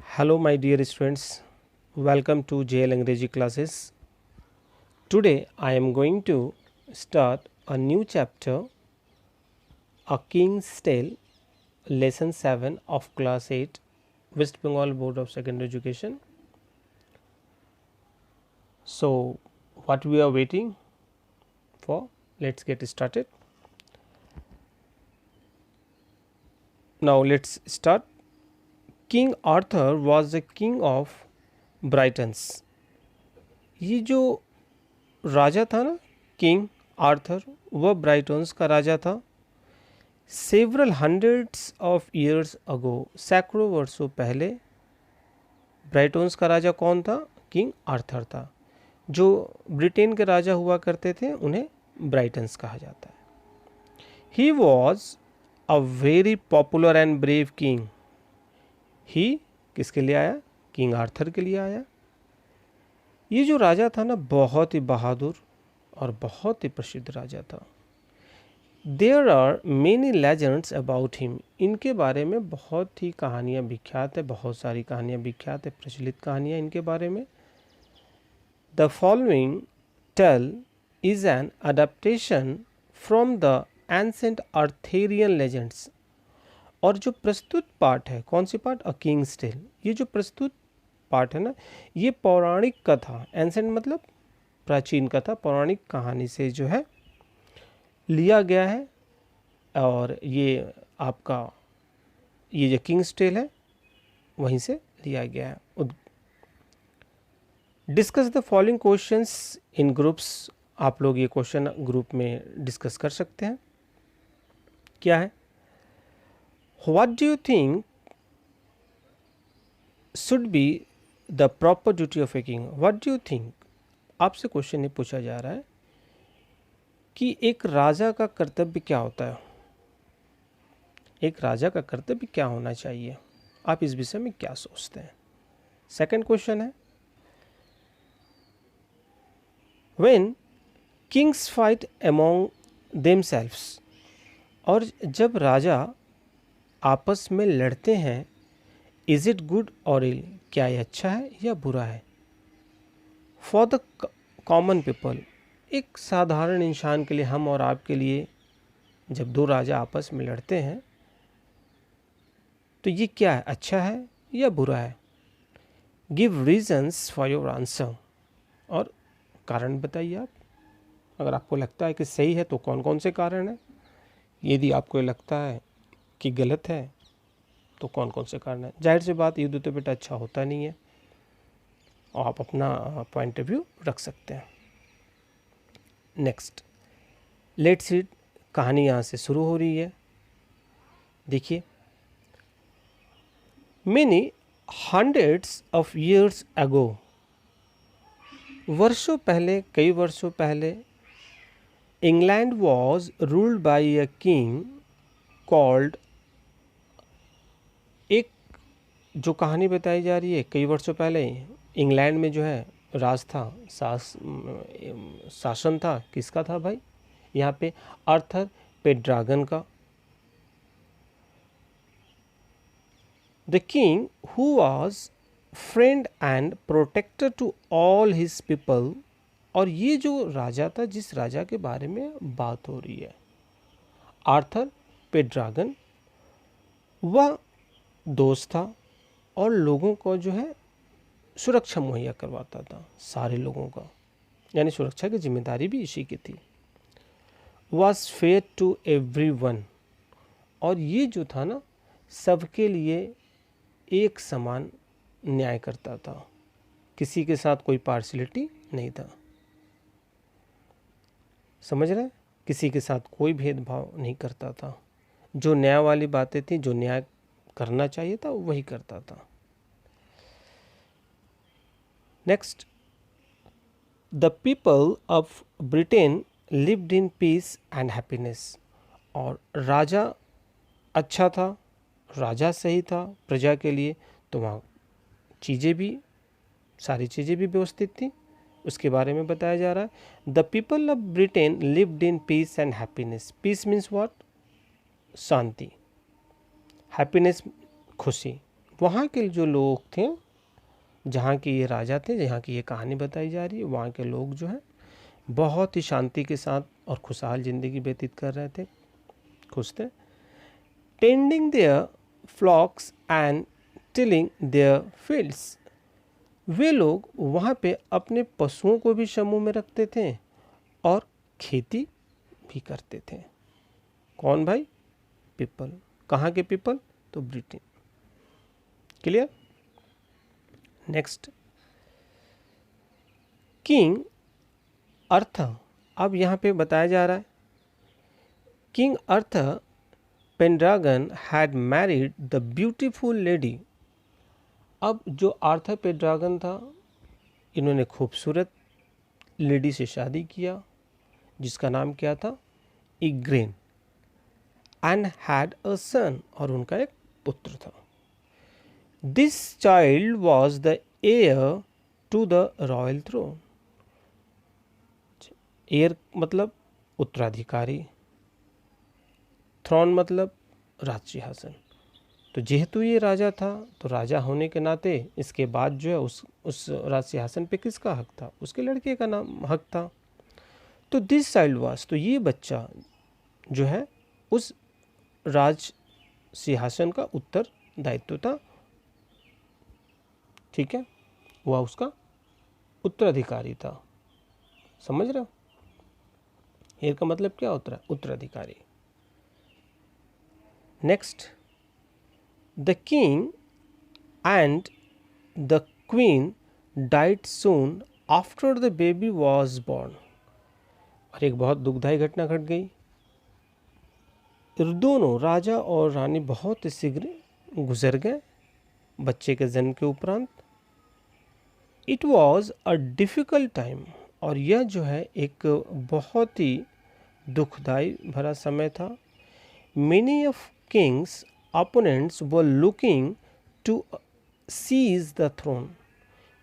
Hello, my dear students. Welcome to JL Angrezi classes. Today, I am going to start a new chapter, A King's Tale, Lesson 7 of Class 8, West Bengal Board of Secondary Education. So, what we are waiting for? Let's get started. Now, let's start. King Arthur was the king of brightens. ये जो राजा था ना, king Arthur, वह brightens का राजा था। Several hundreds of years ago, सैकड़ों वर्षों पहले ब्राइटन्स का राजा कौन था? किंग आर्थर था। जो ब्रिटेन के राजा हुआ करते थे उन्हें ब्राइटन्स कहा जाता है। He was a very popular and brave king. He किसके लिए आया? किंग आर्थर के लिए आया। ये जो राजा था ना, बहुत ही बहादुर और बहुत ही प्रसिद्ध राजा था। There are many legends about him. इनके बारे में बहुत ही कहानियाँ विख्यात है, बहुत सारी कहानियाँ विख्यात है, प्रचलित कहानियाँ इनके बारे में। The following tale is an adaptation from the ancient Arthurian legends. और जो प्रस्तुत पाठ है, कौन सी पाठ? A king's tale. ये जो प्रस्तुत पाठ है ना, ये पौराणिक कथा, एंसेंट मतलब प्राचीन कथा, पौराणिक कहानी से जो है लिया गया है। और ये आपका ये जो किंग्स टेल है वहीं से लिया गया है। Discuss the following questions in groups. आप लोग ये क्वेश्चन ग्रुप में डिस्कस कर सकते हैं। क्या है? What do you think should be the proper duty of a king? What do you think? आपसे क्वेश्चन ये पूछा जा रहा है कि एक राजा का कर्तव्य क्या होता है, एक राजा का कर्तव्य क्या होना चाहिए? आप इस विषय में क्या सोचते हैं? सेकंड क्वेश्चन है, when Kings fight among themselves. और जब राजा आपस में लड़ते हैं, इज इट गुड और इल? क्या ये अच्छा है या बुरा है? फॉर द कॉमन पीपल, एक साधारण इंसान के लिए, हम और आपके लिए, जब दो राजा आपस में लड़ते हैं तो ये क्या है, अच्छा है या बुरा है? Give reasons for your answer. और कारण बताइए आप। अगर आपको लगता है कि सही है तो कौन कौन से कारण हैं, यदि आपको लगता है कि गलत है तो कौन कौन से कारण है। जाहिर सी बात, युद्ध तो बेटा अच्छा होता नहीं है और आप अपना पॉइंट ऑफ व्यू रख सकते हैं। नेक्स्ट, लेट्स सी, कहानी यहाँ से शुरू हो रही है। देखिए, many hundreds of years ago, वर्षों पहले, कई वर्षों पहले, England was ruled by a king called. एक जो कहानी बताई जा रही है, कई वर्षों पहले इंग्लैंड में जो है राज था, शासन था। किसका था भाई? यहाँ पे आर्थर पेड्रागन का। The king who was friend and protector to all his people. और ये जो राजा था, जिस राजा के बारे में बात हो रही है, आर्थर पेड्रागन, वह दोस्त था और लोगों को जो है सुरक्षा मुहैया करवाता था, सारे लोगों का, यानी सुरक्षा की जिम्मेदारी भी इसी की थी। Was fair to everyone. और ये जो था ना, सबके लिए एक समान न्याय करता था, किसी के साथ कोई पार्शियलिटी नहीं था। समझ रहे हैं? किसी के साथ कोई भेदभाव नहीं करता था। जो न्याय वाली बातें थी, जो न्याय करना चाहिए था, वही करता था। Next, the people of Britain lived in peace and happiness. और राजा अच्छा था, राजा सही था प्रजा के लिए, तो वहाँ चीज़ें भी, सारी चीज़ें भी व्यवस्थित थी, उसके बारे में बताया जा रहा है। The people of Britain lived in peace and happiness. Peace means what? शांति। हैप्पीनेस खुशी, वहाँ के जो लोग थे, जहाँ के ये राजा थे, जहाँ की ये कहानी बताई जा रही है, वहाँ के लोग जो हैं बहुत ही शांति के साथ और खुशहाल ज़िंदगी व्यतीत कर रहे थे, खुश थे। Tending their flocks and tilling their fields, वे लोग वहाँ पे अपने पशुओं को भी समूह में रखते थे और खेती भी करते थे। कौन भाई? पीपल। कहाँ के पीपल? तो Britain. Clear? Next, king Arthur, अब यहाँ पे बताया जा रहा है king Arthur Pendragon had married the beautiful lady. अब जो आर्थर पेंड्रागन था, इन्होंने खूबसूरत लेडी से शादी किया जिसका नाम क्या था? Igraine. And had a son, और उनका एक पुत्र था। This child was the heir to the royal throne. Heir मतलब उत्तराधिकारी, थ्रोन मतलब राजसिंहासन। तो जेहेतु ये राजा था, तो राजा होने के नाते इसके बाद जो है उस राजसिंहासन पे किसका हक था? उसके लड़के का नाम हक था। तो दिस चाइल्ड वाज, तो ये बच्चा जो है उस राज सिंहासन का उत्तरदायित्व था, ठीक है, वह उसका उत्तराधिकारी था। समझ रहे हो? हेयर का मतलब क्या होता है? उत्तराधिकारी। Next, the king and the queen died soon after the baby was born. और एक बहुत दुखदायी घटना घट गई। दोनों राजा और रानी बहुत शीघ्र गुजर गए बच्चे के जन्म के उपरांत। It was a difficult time, और यह जो है एक बहुत ही दुखदाई भरा समय था। Many of kings opponents were looking to seize the throne.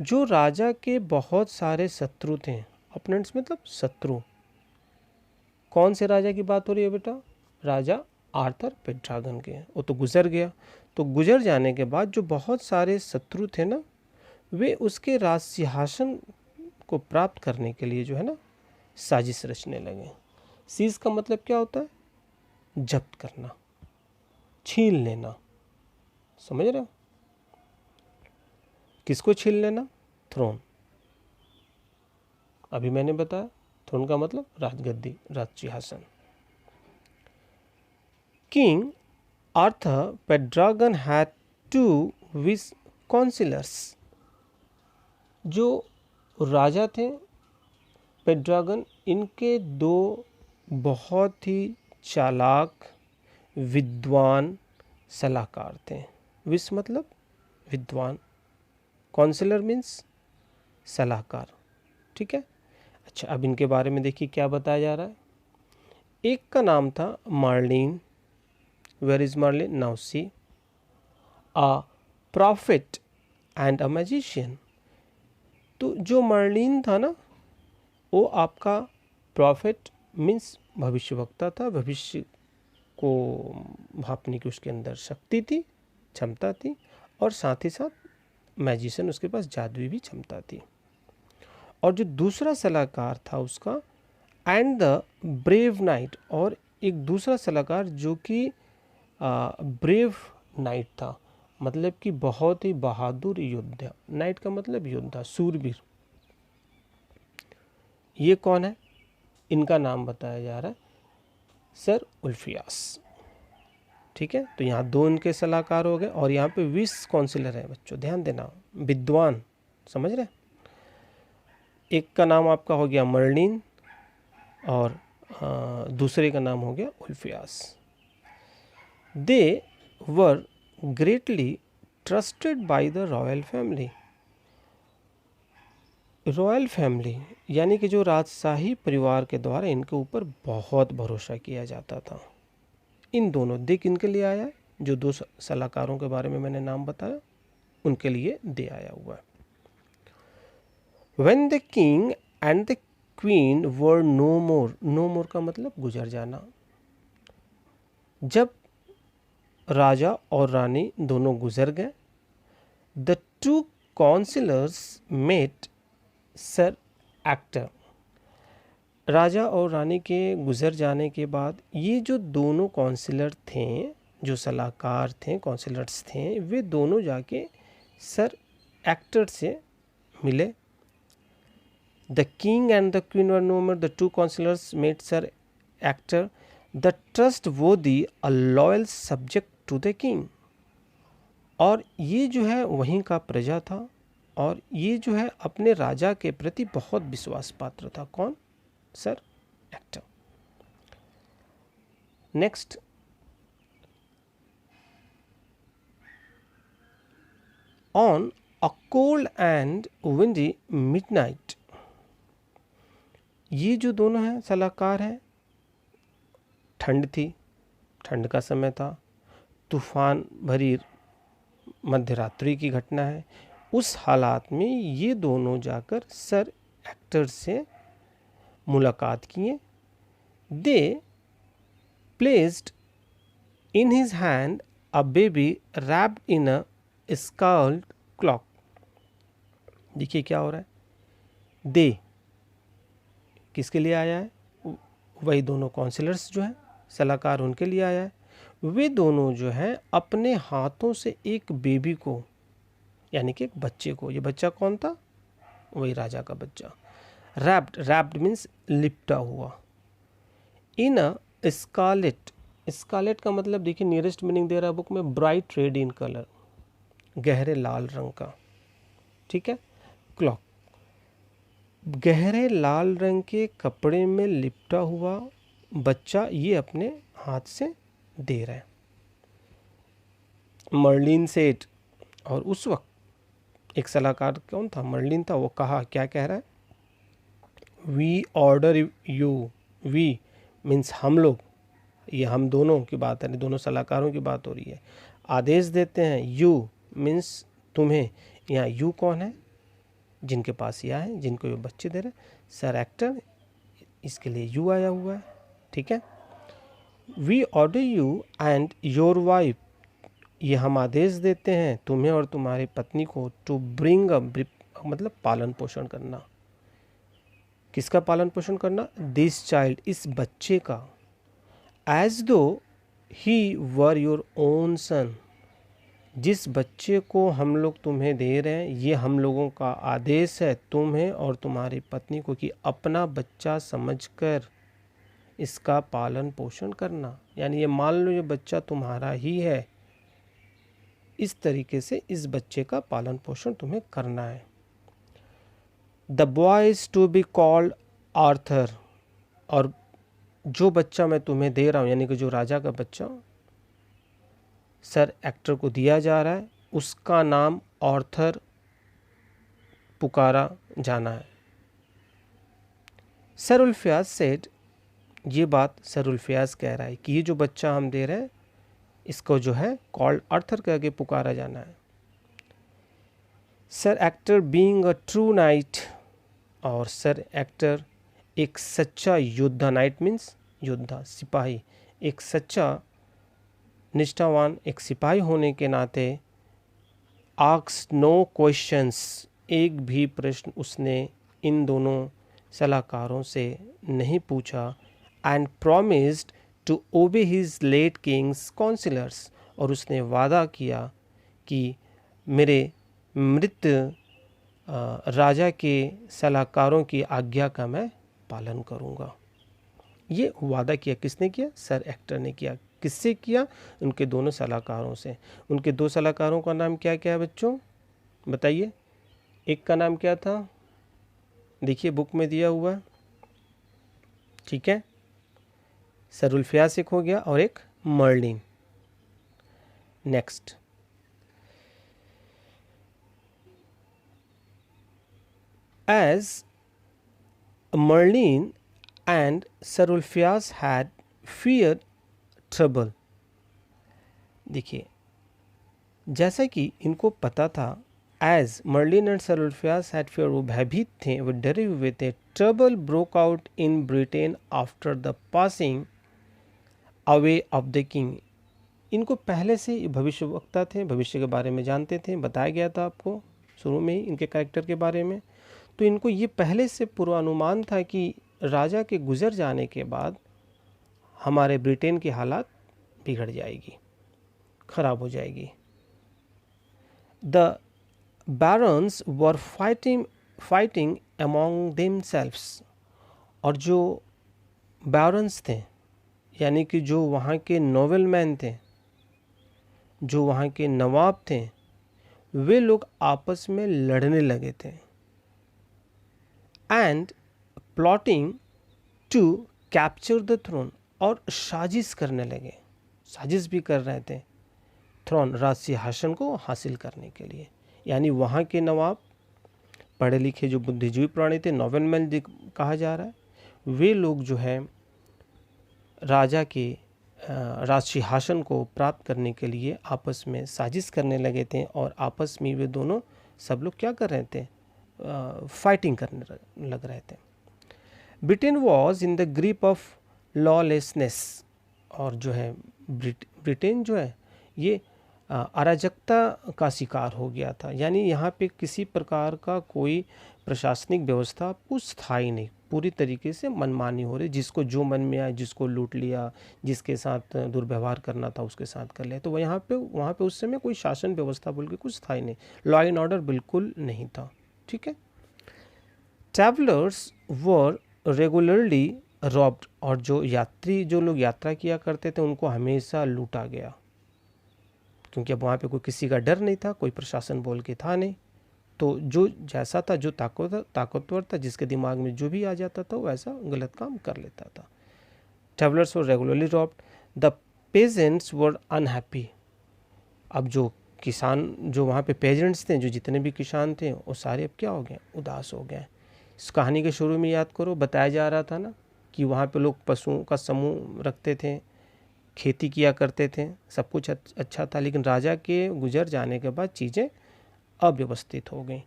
जो राजा के बहुत सारे शत्रु थे, अपोनेंट्स मतलब शत्रु। कौन से राजा की बात हो रही है बेटा? राजा आर्थर पेंड्रागन के। वो तो गुजर गया, तो गुजर जाने के बाद जो बहुत सारे शत्रु थे ना, वे उसके राज सिंहासन को प्राप्त करने के लिए जो है ना साजिश रचने लगे। सीज का मतलब क्या होता है? जब्त करना, छीन लेना। समझ रहे हो? किसको छीन लेना? थ्रोन। अभी मैंने बताया थ्रोन का मतलब राजगद्दी, राज सिंहासन। किंग आर्थर पेंड्रागन हैड टू विस काउंसिलर्स। जो राजा थे पेंड्रागन, इनके दो बहुत ही चालाक विद्वान सलाहकार थे। विस मतलब विद्वान, काउंसिलर मीन्स सलाहकार, ठीक है। अच्छा, अब इनके बारे में देखिए क्या बताया जा रहा है। एक का नाम था Merlin. Where is Merlin? Now see, a prophet and a magician. तो जो मार्लिन था ना, वो आपका प्रॉफिट मीन्स भविष्यवक्ता था, भविष्य को भापने की उसके अंदर शक्ति थी, क्षमता थी, और साथ ही साथ मैजिशियन, उसके पास जादुई भी क्षमता थी। और जो दूसरा सलाहकार था उसका, एंड द ब्रेव नाइट, और एक दूसरा सलाहकार जो कि ब्रेव नाइट था, मतलब कि बहुत ही बहादुर योद्धा। नाइट का मतलब योद्धा, सूरवीर। ये कौन है? इनका नाम बताया जा रहा है सर उल्फियास, ठीक है। तो यहाँ दो इनके सलाहकार हो गए, और यहाँ पे 20 काउंसिलर हैं बच्चों, ध्यान देना, विद्वान। समझ रहे? एक का नाम आपका हो गया मर्लिन, और दूसरे का नाम हो गया Ulfius. They were greatly trusted by the royal family. Royal family यानी कि जो राजशाही परिवार के द्वारा इनके ऊपर बहुत भरोसा किया जाता था। इन दोनों दे किनके लिए आया है? जो दो सलाहकारों के बारे में मैंने नाम बताया, उनके लिए दे आया हुआ है। When the king and the queen were no more, no more का मतलब गुजर जाना। जब राजा और रानी दोनों गुजर गए, the two councillors met sir Ector. राजा और रानी के गुजर जाने के बाद ये जो दोनों काउंसिलर थे, जो सलाहकार थे, काउंसिलर्स थे, वे दोनों जाके सर एक्टर से मिले। The king and the queen were no more, the two councillors met sir Ector, the trustworthy a loyal subject to the king. और ये जो है वहीं का प्रजा था और ये जो है अपने राजा के प्रति बहुत विश्वास पात्र था। कौन? Sir actor. Next, on a cold and windy midnight. ये जो दोनों हैं सलाहकार हैं, ठंड थी, ठंड का समय था, तूफान भरी मध्यरात्रि की घटना है। उस हालात में ये दोनों जाकर सर एक्टर से मुलाकात किए। They placed in his hand a baby wrapped in a scald cloak. देखिए क्या हो रहा है, दे किसके लिए आया है? वही दोनों काउंसिलर्स जो हैं, सलाहकार, उनके लिए आया है। वे दोनों जो हैं अपने हाथों से एक बेबी को, यानी कि एक बच्चे को, ये बच्चा कौन था? वही राजा का बच्चा। रैप्ड, रैप्ड मीन्स लिपटा हुआ। इन अ स्कारलेट, स्कारलेट का मतलब देखिए नियरेस्ट मीनिंग दे रहा है बुक में, ब्राइट रेड इन कलर, गहरे लाल रंग का, ठीक है। क्लॉक, गहरे लाल रंग के कपड़े में लिपटा हुआ बच्चा ये अपने हाथ से दे रहा है। मर्लिन सेठ, और उस वक्त एक सलाहकार कौन था? मर्लिन था। वो कहा, क्या कह रहा है? We order you, we means हम लोग, ये हम दोनों की बात है, दोनों सलाहकारों की बात हो रही है। आदेश देते हैं, यू मीन्स तुम्हें। यहाँ यू कौन है? जिनके पास यह है, जिनको ये बच्चे दे रहे, सर एक्टर, इसके लिए यू आया हुआ है, ठीक है। We order you and your wife, ये हम आदेश देते हैं तुम्हें और तुम्हारी पत्नी को, टू ब्रिंग अ, मतलब पालन पोषण करना। किसका पालन पोषण करना? दिस चाइल्ड, इस बच्चे का, एज दो ही वर योर ओन सन, जिस बच्चे को हम लोग तुम्हें दे रहे हैं ये हम लोगों का आदेश है तुम्हें और तुम्हारी पत्नी को कि अपना बच्चा समझकर इसका पालन पोषण करना। यानी ये मान लो ये बच्चा तुम्हारा ही है, इस तरीके से इस बच्चे का पालन पोषण तुम्हें करना है। The boy is to be called Arthur, और जो बच्चा मैं तुम्हें दे रहा हूँ, यानी कि जो राजा का बच्चा सर एक्टर को दिया जा रहा है, उसका नाम आर्थर पुकारा जाना है। सर उल्फियाज सेड, ये बात सर उल्फियाज कह रहा है कि ये जो बच्चा हम दे रहे हैं इसको जो है कॉल्ड आर्थर कह के पुकारा जाना है। Sir actor being a true night, और सर एक्टर एक सच्चा योद्धा, नाइट मीन्स योद्धा, सिपाही, एक सच्चा निष्ठावान एक सिपाही होने के नाते, आस्क्स नो क्वेश्चंस, एक भी प्रश्न उसने इन दोनों सलाहकारों से नहीं पूछा। And promised to obey his late kings counsellors, और उसने वादा किया कि मेरे मृत राजा के सलाहकारों की आज्ञा का मैं पालन करूंगा। ये वादा किया, किसने किया? सर एक्टर ने किया। किससे किया? उनके दोनों सलाहकारों से। उनके दो सलाहकारों का नाम क्या क्या है बच्चों, बताइए। एक का नाम क्या था? देखिए बुक में दिया हुआ, ठीक है। सर उल्फियाज एक हो गया और एक Merlin. Next, as Merlin and sir Ulfius had feared trouble, देखिए जैसा कि इनको पता था, as Merlin and sir Ulfius had feared, वो भयभीत थे, वो डरे हुए थे। Trouble broke out in Britain after the passing away of the king, इनको पहले से भविष्यवक्ता थे, भविष्य के बारे में जानते थे, बताया गया था आपको शुरू में ही इनके कैरेक्टर के बारे में। तो इनको ये पहले से पूर्वानुमान था कि राजा के गुजर जाने के बाद हमारे ब्रिटेन की हालात बिगड़ जाएगी, खराब हो जाएगी। The barons were fighting among themselves, और जो barons थे यानी कि जो वहाँ के नोबलमैन थे, जो वहाँ के नवाब थे, वे लोग आपस में लड़ने लगे थे। And plotting to capture the throne, और साजिश करने लगे, साजिश भी कर रहे थे थ्रोन, राज सिंहासन को हासिल करने के लिए। यानी वहाँ के नवाब, पढ़े लिखे जो बुद्धिजीवी प्राणी थे, नोबलमैन कहा जा रहा है, वे लोग जो है राजा के राज सिंहासन को प्राप्त करने के लिए आपस में साजिश करने लगे थे। और आपस में वे दोनों सब लोग क्या कर रहे थे, फाइटिंग करने लग रहे थे। Britain was in the grip of lawlessness, और जो है ब्रिटेन जो है ये अराजकता का शिकार हो गया था। यानी यहाँ पे किसी प्रकार का कोई प्रशासनिक व्यवस्था कुछ था ही नहीं, पूरी तरीके से मनमानी हो रही, जिसको जो मन में आया, जिसको लूट लिया, जिसके साथ दुर्व्यवहार करना था उसके साथ कर लिया। तो वहाँ पे उस समय कोई शासन व्यवस्था बोल के कुछ था ही नहीं, लॉ एंड ऑर्डर बिल्कुल नहीं था। ठीक है। ट्रैवलर्स वर रेगुलरली रॉब्ड, और जो लोग यात्रा किया करते थे उनको हमेशा लूटा गया, क्योंकि अब वहाँ पे कोई किसी का डर नहीं था, कोई प्रशासन बोल के था नहीं। तो जो जैसा था, जो ताकतवर था, जिसके दिमाग में जो भी आ जाता था वो ऐसा गलत काम कर लेता था। Travellers were regularly robbed, the pageants were unhappy. अब जो किसान, जो वहाँ पे पेजेंट्स थे, जो जितने भी किसान थे, वो सारे अब क्या हो गए, उदास हो गए। इस कहानी के शुरू में याद करो, बताया जा रहा था ना कि वहाँ पे लोग पशुओं का समूह रखते थे, खेती किया करते थे, सब कुछ अच्छा था। लेकिन राजा के गुजर जाने के बाद चीज़ें अव्यवस्थित हो गई।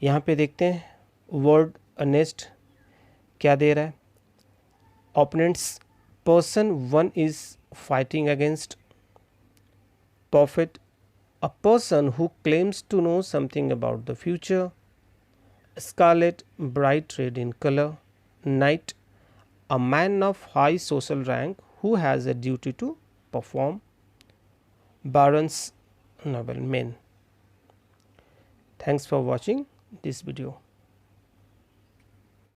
यहाँ पे देखते हैं वर्ड नेक्स्ट क्या दे रहा है। Opponents, person one is fighting against prophet, a person who claims to know something about the future, scarlet bright red in colour, knight, a man of high social rank who has a duty to perform, barons, noblemen. Thanks for watching this video.